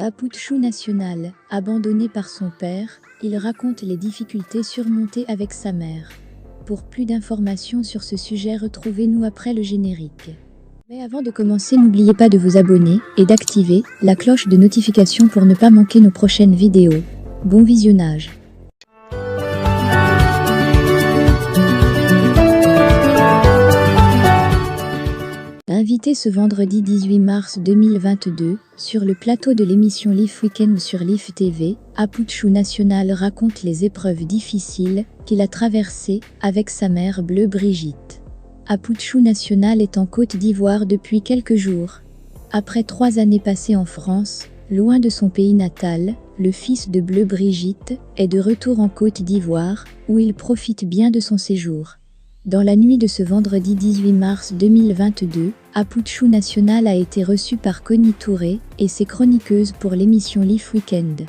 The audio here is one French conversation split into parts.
Aputchou National, abandonné par son père, il raconte les difficultés surmontées avec sa mère. Pour plus d'informations sur ce sujet, retrouvez-nous après le générique. Mais avant de commencer, n'oubliez pas de vous abonner et d'activer la cloche de notification pour ne pas manquer nos prochaines vidéos. Bon visionnage. Invité ce vendredi 18 mars 2022 sur le plateau de l'émission Life Weekend sur Life TV, Aputchou National raconte les épreuves difficiles qu'il a traversées avec sa mère bleue Brigitte. Aputchou National est en Côte d'Ivoire depuis quelques jours. Après 3 années passées en France, loin de son pays natal, le fils de Bleu Brigitte est de retour en Côte d'Ivoire, où il profite bien de son séjour. Dans la nuit de ce vendredi 18 mars 2022, Aputchou National a été reçu par Connie Touré et ses chroniqueuses pour l'émission Life Weekend.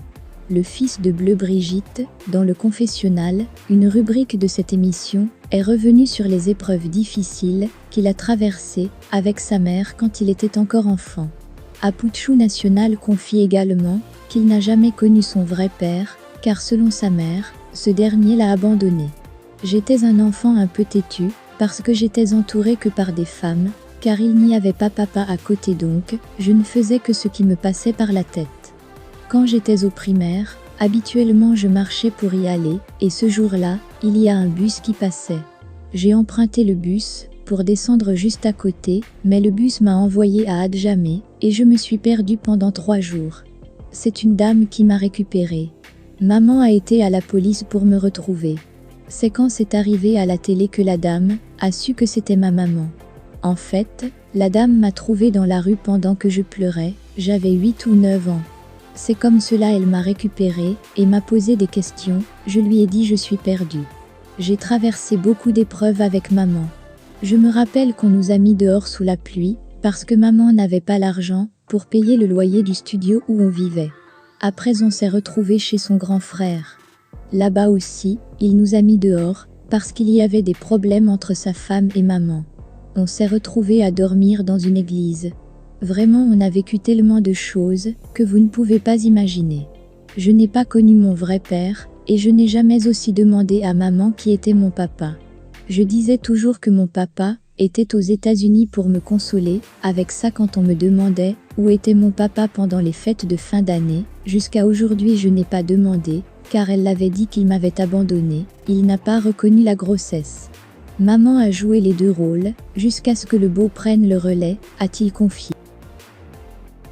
Le fils de Bleu Brigitte, dans le confessionnal, une rubrique de cette émission, est revenu sur les épreuves difficiles qu'il a traversées avec sa mère quand il était encore enfant. Aputchou National confie également qu'il n'a jamais connu son vrai père, car selon sa mère, ce dernier l'a abandonné. J'étais un enfant un peu têtu, parce que j'étais entouré que par des femmes, car il n'y avait pas papa à côté, donc je ne faisais que ce qui me passait par la tête. Quand j'étais au primaire, habituellement je marchais pour y aller, et ce jour-là, il y a un bus qui passait. J'ai emprunté le bus pour descendre juste à côté, mais le bus m'a envoyé à Adjamé, et je me suis perdue pendant 3 jours. C'est une dame qui m'a récupérée. Maman a été à la police pour me retrouver. C'est quand c'est arrivé à la télé que la dame a su que c'était ma maman. En fait, la dame m'a trouvée dans la rue pendant que je pleurais, j'avais 8 ou 9 ans. C'est comme cela elle m'a récupérée et m'a posé des questions, je lui ai dit je suis perdue. J'ai traversé beaucoup d'épreuves avec maman. Je me rappelle qu'on nous a mis dehors sous la pluie, parce que maman n'avait pas l'argent pour payer le loyer du studio où on vivait. Après on s'est retrouvés chez son grand frère. Là-bas aussi, il nous a mis dehors, parce qu'il y avait des problèmes entre sa femme et maman. On s'est retrouvés à dormir dans une église. Vraiment, on a vécu tellement de choses que vous ne pouvez pas imaginer. Je n'ai pas connu mon vrai père, et je n'ai jamais aussi demandé à maman qui était mon papa. Je disais toujours que mon papa était aux États-Unis pour me consoler, avec ça quand on me demandait où était mon papa pendant les fêtes de fin d'année, jusqu'à aujourd'hui je n'ai pas demandé, car elle l'avait dit qu'il m'avait abandonné, il n'a pas reconnu la grossesse. Maman a joué les 2 rôles, jusqu'à ce que le beau prenne le relais, a-t-il confié.